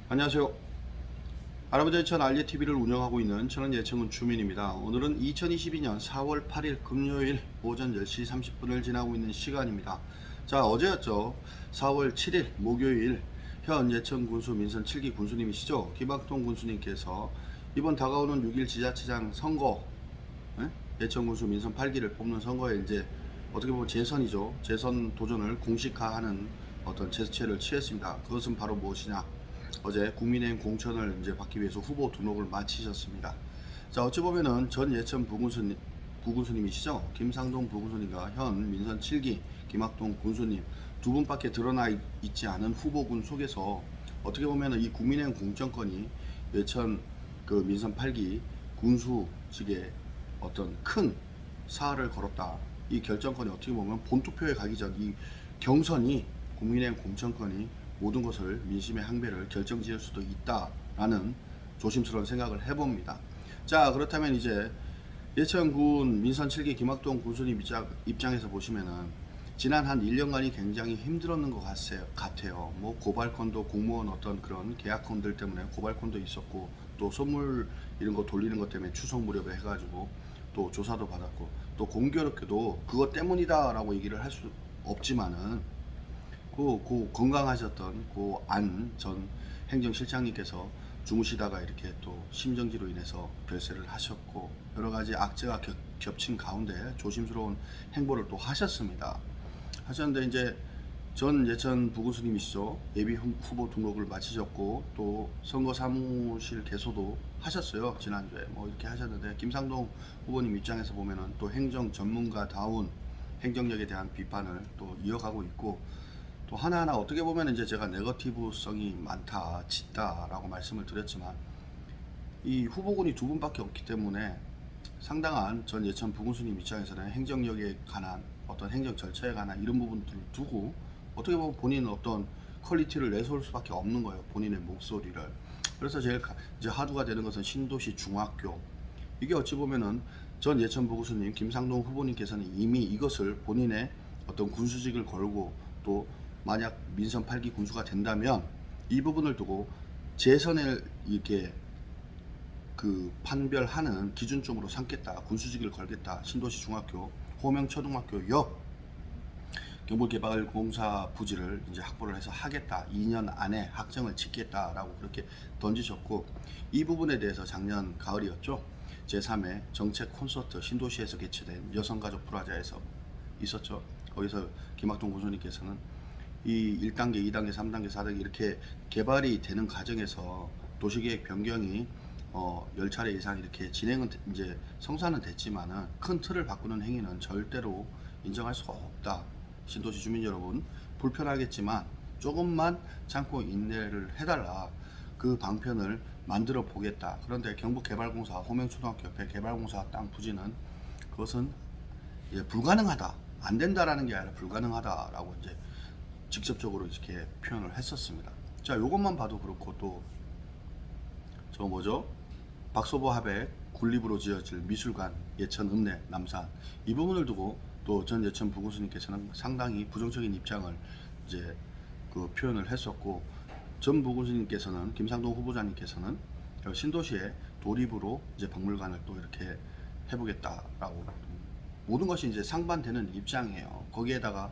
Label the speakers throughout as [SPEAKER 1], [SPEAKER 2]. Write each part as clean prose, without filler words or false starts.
[SPEAKER 1] 안녕하세요. 할아버지 천 알리TV를 운영하고 있는 저는 예청군 주민입니다. 오늘은 2022년 4월 8일 금요일 오전 10시 30분을 지나고 있는 시간입니다. 자, 어제였죠. 4월 7일 목요일 현 예천 군수 민선 7기 군수님이시죠. 김학동 군수님께서 이번 다가오는 6일 지자체장 선거, 예천 군수 민선 8기를 뽑는 선거에 이제 어떻게 보면 재선이죠. 재선 도전을 공식화하는 어떤 제스처를 취했습니다. 그것은 바로 무엇이냐? 어제 국민의힘 공천을 이제 받기 위해서 후보 등록을 마치셨습니다. 자, 어찌 보면은 전 예천 부군수님이시죠. 김상동 부군수님과 현 민선 7기 김학동 군수님 두 분밖에 드러나 있지 않은 후보군 속에서 어떻게 보면은 이 국민의힘 공천권이 예천 그 민선 8기 군수직에 어떤 큰 사활을 걸었다. 이 결정권이 어떻게 보면 본투표에 가기 전 이 경선이 국민의힘 공천권이 모든 것을 민심의 항배를 결정지을 수도 있다라는 조심스러운 생각을 해봅니다. 자, 그렇다면 이제 예천군 민선 7기 김학동 군수님 입장에서 보시면은 지난 한 1년간이 굉장히 힘들었는 것 같아요. 뭐 고발건도 공무원 어떤 그런 계약건들 때문에 고발건도 있었고 또 선물 이런 거 돌리는 것 때문에 추석 무렵에 해가지고 또 조사도 받았고 또 공교롭게도 그것 때문이다라고 얘기를 할 수 없지만은 그 건강하셨던 그 안 전 행정실장님께서 주무시다가 이렇게 또 심정지로 인해서 별세를 하셨고 여러 가지 악재가 겹친 가운데 조심스러운 행보를 또 하셨습니다. 하셨는데 이제 전 예천 부군수님이시죠. 예비 후보 등록을 마치셨고 또 선거 사무실 개소도 하셨어요. 지난주에 뭐 이렇게 하셨는데 김상동 후보님 입장에서 보면은 또 행정 전문가다운 행정력에 대한 비판을 또 이어가고 있고 또 하나하나 어떻게 보면 이제 제가 네거티브성이 많다, 짙다라고 말씀을 드렸지만 이 후보군이 두 분밖에 없기 때문에 상당한 전 예천 부군수님 입장에서는 행정력에 관한 어떤 행정 절차에 관한 이런 부분들을 두고 어떻게 보면 본인은 어떤 퀄리티를 내세울 수밖에 없는 거예요. 본인의 목소리를. 그래서 제일 이제 하두가 되는 것은 신도시 중학교. 이게 어찌 보면은 전 예천 부군수님 김상동 후보님께서는 이미 이것을 본인의 어떤 군수직을 걸고 또 만약 민선 8기 군수가 된다면 이 부분을 두고 재선을 이렇게 그 판별하는 기준점으로 삼겠다. 군수직을 걸겠다. 신도시 중학교, 호명초등학교 옆 경북개발공사 부지를 이제 확보를 해서 하겠다. 2년 안에 확정을 짓겠다라고 그렇게 던지셨고 이 부분에 대해서 작년 가을이었죠. 제3회 정책 콘서트 신도시에서 개최된 여성가족 프라자에서 있었죠. 거기서 김학동 군수님께서는 이 1단계, 2단계, 3단계, 4단계 이렇게 개발이 되는 과정에서 도시계획 변경이 10차례 이상 이렇게 진행은 이제 성사는 됐지만은 큰 틀을 바꾸는 행위는 절대로 인정할 수가 없다. 신도시 주민 여러분 불편하겠지만 조금만 참고 인내를 해달라. 그 방편을 만들어 보겠다. 그런데 경북개발공사 호명초등학교 옆에 개발공사 땅 부지는 그것은 불가능하다. 안 된다라는 게 아니라 불가능하다라고 이제 직접적으로 이렇게 표현을 했었습니다. 자, 요것만 봐도 그렇고 또 저 뭐죠? 박소보 하백 군립으로 지어질 미술관 예천 읍내 남산 이 부분을 두고 또 전 예천 부군수님께서는 상당히 부정적인 입장을 이제 그 표현을 했었고 전 부군수님께서는 김상동 후보자님께서는 신도시에 도립으로 이제 박물관을 또 이렇게 해보겠다라고 모든 것이 이제 상반되는 입장이에요. 거기에다가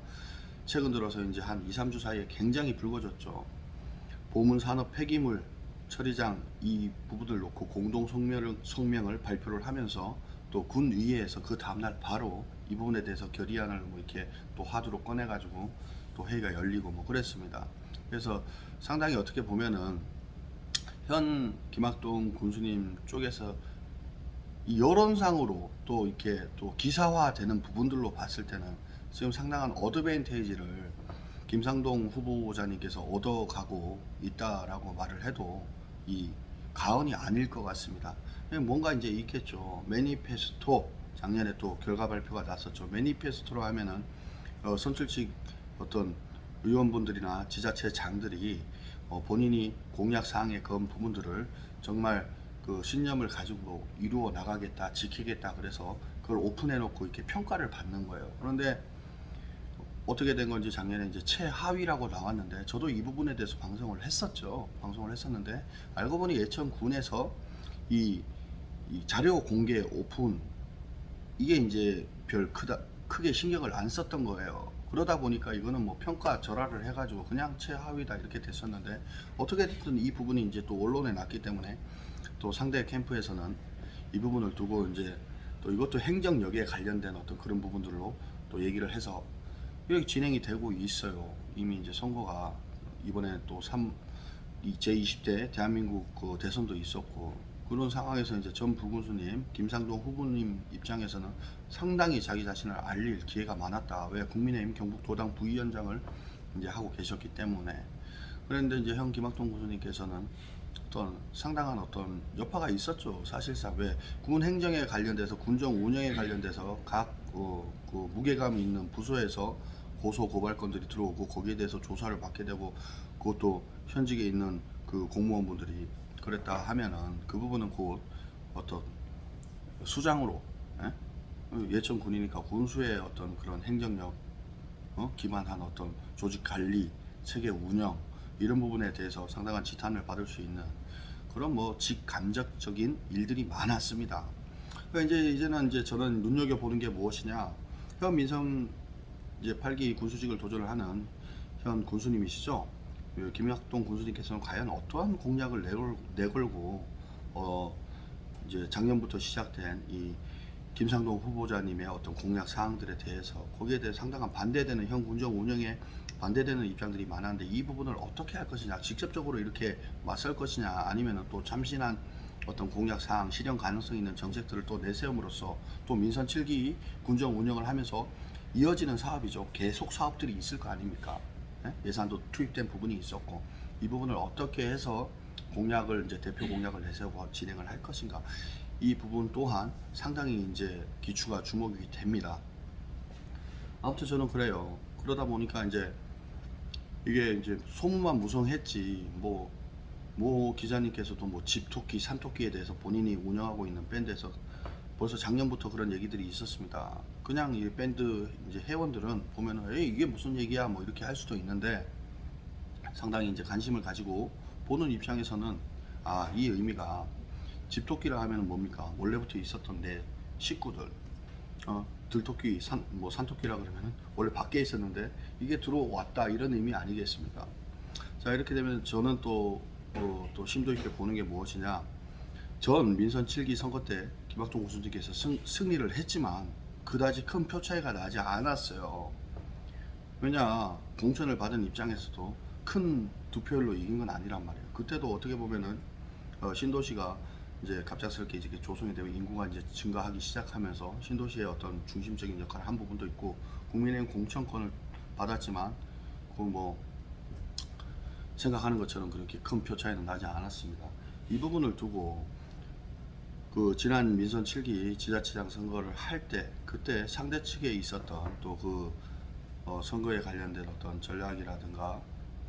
[SPEAKER 1] 최근 들어서 이제 한 2, 3주 사이에 굉장히 불거졌죠. 보문산업 폐기물 처리장 이 부분을 놓고 공동 성명을 발표를 하면서 또 군의회에서 그 다음날 바로 이 부분에 대해서 결의안을 뭐 이렇게 또 화두로 꺼내가지고 또 회의가 열리고 뭐 그랬습니다. 그래서 상당히 어떻게 보면은 현 김학동 군수님 쪽에서 이 여론상으로 또 이렇게 또 기사화되는 부분들로 봤을 때는 지금 상당한 어드밴테이지를 김상동 후보자님께서 얻어가고 있다라고 말을 해도 이 가언이 아닐 것 같습니다. 뭔가 이제 있겠죠. 매니페스토 작년에 또 결과 발표가 났었죠. 매니페스토로 하면은 선출직 어떤 의원분들이나 지자체장들이 본인이 공약 사항의 그런 부분들을 정말 그 신념을 가지고 이루어 나가겠다, 지키겠다 그래서 그걸 오픈해 놓고 이렇게 평가를 받는 거예요. 그런데 어떻게 된 건지 작년에 이제 최하위라고 나왔는데 저도 이 부분에 대해서 방송을 했었죠. 방송을 했었는데 알고 보니 예천군에서 이, 이 자료 공개 오픈 이게 이제 크게 신경을 안 썼던 거예요. 그러다 보니까 이거는 뭐 평가 절하를 해가지고 그냥 최하위다 이렇게 됐었는데 어떻게 됐든 이 부분이 이제 또 언론에 났기 때문에 또 상대 캠프에서는 이 부분을 두고 이제 또 이것도 행정력에 관련된 어떤 그런 부분들로 또 얘기를 해서 이렇게 진행이 되고 있어요. 이미 이제 선거가 이번에 또 제20대 대한민국 그 대선도 있었고 그런 상황에서 이제 전 부군수님, 김상동 후보님 입장에서는 상당히 자기 자신을 알릴 기회가 많았다. 왜 국민의힘 경북도당 부위원장을 이제 하고 계셨기 때문에. 그런데 이제 형 김학동 군수님께서는 어떤 상당한 어떤 여파가 있었죠. 사실상 왜 군 행정에 관련돼서 군정 운영에 관련돼서 각 그 무게감 있는 부서에서 고소 고발 건들이 들어오고 거기에 대해서 조사를 받게 되고 그것도 현직에 있는 그 공무원분들이 그랬다 하면은 그 부분은 곧 어떤 수장으로 예천 군이니까 군수의 어떤 그런 행정력 기반한 어떤 조직 관리 체계 운영 이런 부분에 대해서 상당한 지탄을 받을 수 있는 그런 뭐 직감적적인 일들이 많았습니다. 그러니까 이제는 이제 저는 눈여겨 보는 게 무엇이냐, 현 민선 이제 8기 군수직을 도전을 하는 현 군수님이시죠. 그 김학동 군수님께서는 과연 어떠한 공약을 내걸고 이제 작년부터 시작된 이 김상동 후보자님의 어떤 공약 사항들에 대해서 거기에 대해 상당한 반대되는 현 군정 운영에 반대되는 입장들이 많았는데 이 부분을 어떻게 할 것이냐, 직접적으로 이렇게 맞설 것이냐, 아니면 또 참신한 어떤 공약 사항, 실현 가능성 있는 정책들을 또 내세움으로써 또 민선 7기 군정 운영을 하면서 이어지는 사업이죠. 계속 사업들이 있을 거 아닙니까? 예산도 투입된 부분이 있었고 이 부분을 어떻게 해서 공약을 이제 대표 공약을 내세우고 진행을 할 것인가, 이 부분 또한 상당히 이제 기추가 주목이 됩니다. 아무튼 저는 그래요. 그러다 보니까 이제 이게 이제 소문만 무성했지 뭐 기자님께서도 뭐 집토끼, 산토끼에 대해서 본인이 운영하고 있는 밴드에서 벌써 작년부터 그런 얘기들이 있었습니다. 그냥 이 밴드 이제 회원들은 보면은 에이 이게 무슨 얘기야 뭐 이렇게 할 수도 있는데 상당히 이제 관심을 가지고 보는 입장에서는 아, 이 의미가 집토끼라 하면 뭡니까? 원래부터 있었던 내 식구들, 들토끼, 산토끼라 그러면은 원래 밖에 있었는데 이게 들어왔다 이런 의미 아니겠습니까? 자, 이렇게 되면 저는 또 심도 있게 보는 게 무엇이냐? 전 민선 7기 선거 때 김학동 군수님께서 승리를 했지만 그다지 큰 표 차이가 나지 않았어요. 왜냐, 공천을 받은 입장에서도 큰 득표율로 이긴 건 아니란 말이에요. 그때도 어떻게 보면은 신도시가 이제 갑작스럽게 이제 조성이 되고 인구가 이제 증가하기 시작하면서 신도시의 어떤 중심적인 역할을 한 부분도 있고 국민의힘 공천권을 받았지만 그 뭐 생각하는 것처럼 그렇게 큰 표 차이는 나지 않았습니다. 이 부분을 두고 그 지난 민선 7기 지자체장 선거를 할 때 그때 상대 측에 있었던 또 그 선거에 관련된 어떤 전략이라든가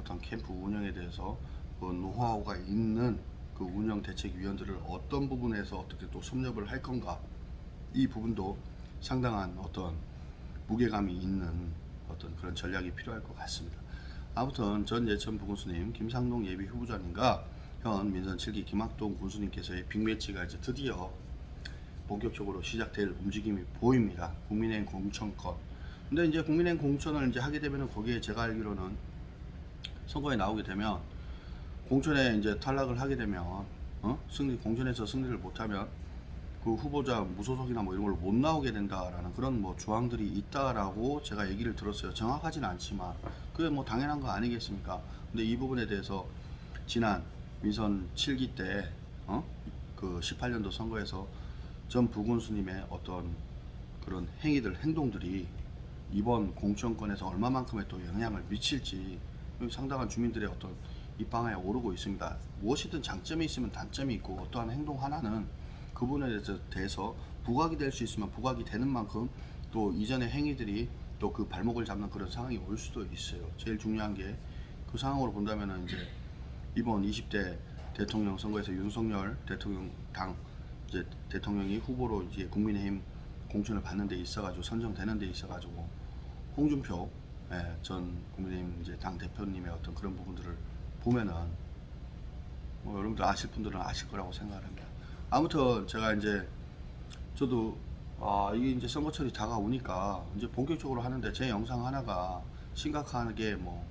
[SPEAKER 1] 어떤 캠프 운영에 대해서 그 노하우가 있는 그 운영 대책위원들을 어떤 부분에서 어떻게 또 섭렵을 할 건가, 이 부분도 상당한 어떤 무게감이 있는 어떤 그런 전략이 필요할 것 같습니다. 아무튼 전 예천 부군수님 김상동 예비 후보자님과 현 민선 7기 김학동 군수님께서의 빅매치가 이제 드디어 본격적으로 시작될 움직임이 보입니다. 국민의힘 공천권. 근데 이제 국민의힘 공천을 이제 하게 되면은 거기에 제가 알기로는 선거에 나오게 되면 공천에 이제 탈락을 하게 되면 공천에서 승리를 못하면 그 후보자 무소속이나 뭐 이런 걸로 못 나오게 된다라는 그런 뭐 조항들이 있다라고 제가 얘기를 들었어요. 정확하지는 않지만 그게 뭐 당연한 거 아니겠습니까? 근데 이 부분에 대해서 지난 민선 7기 때 그 18년도 선거에서 전 부군수님의 어떤 그런 행동들이 이번 공천권에서 얼마만큼의 또 영향을 미칠지 상당한 주민들의 어떤 입방아에 오르고 있습니다. 무엇이든 장점이 있으면 단점이 있고 어떠한 행동 하나는 그분에 대해서 부각이 될 수 있으면 부각이 되는 만큼 또 이전의 행위들이 또 그 발목을 잡는 그런 상황이 올 수도 있어요. 제일 중요한 게 그 상황으로 본다면은 이제 이번 20대 대통령 선거에서 윤석열 대통령 이제 대통령이 후보로 이제 국민의힘 공천을 받는 데 있어가지고 선정되는 데 있어가지고 홍준표 전 국민의힘 이제 당 대표님의 어떤 그런 부분들을 보면은 뭐 여러분들 아실 분들은 아실 거라고 생각을 합니다. 아무튼 제가 이제 저도 이게 이제 선거철이 다가오니까 이제 본격적으로 하는데 제 영상 하나가 심각하게 뭐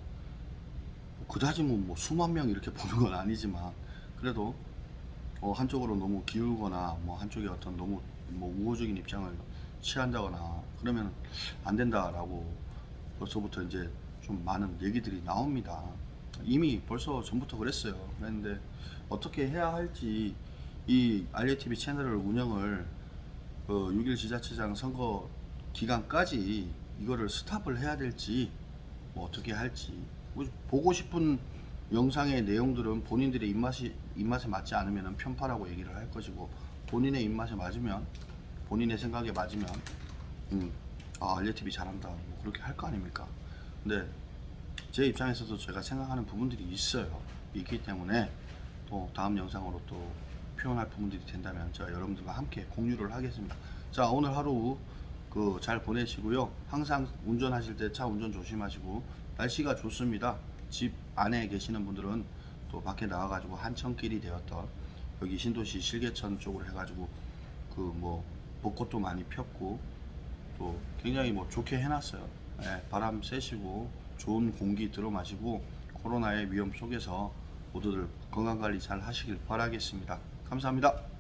[SPEAKER 1] 그다지 뭐 수만 명 이렇게 보는 건 아니지만 그래도 한쪽으로 너무 기울거나 뭐 한쪽에 어떤 너무 뭐 우호적인 입장을 취한다거나 그러면 안 된다라고 벌써부터 이제 좀 많은 얘기들이 나옵니다. 이미 벌써 전부터 그랬어요. 그랬는데 어떻게 해야 할지 이 알리TV 채널을 운영을 6일 지자체장 선거 기간까지 이거를 스탑을 해야 될지 뭐 어떻게 할지 뭐 보고 싶은 영상의 내용들은 본인들의 입맛에 맞지 않으면 편파라고 얘기를 할 것이고 본인의 입맛에 맞으면 본인의 생각에 맞으면 알리TV 잘한다 뭐 그렇게 할 거 아닙니까? 근데 제 입장에서도 제가 생각하는 부분들이 있어요. 있기 때문에 또 다음 영상으로 또 표현할 부분들이 된다면 제가 여러분들과 함께 공유를 하겠습니다. 자, 오늘 하루 잘 보내시고요. 항상 운전하실 때 차 운전 조심하시고 날씨가 좋습니다. 집 안에 계시는 분들은 또 밖에 나와가지고 한천길이 되었던 여기 신도시 실개천 쪽으로 해가지고 뭐 벚꽃도 많이 폈고 또 굉장히 뭐 좋게 해놨어요. 바람 쐬시고 좋은 공기 들어 마시고 코로나의 위험 속에서 모두들 건강관리 잘 하시길 바라겠습니다. 감사합니다.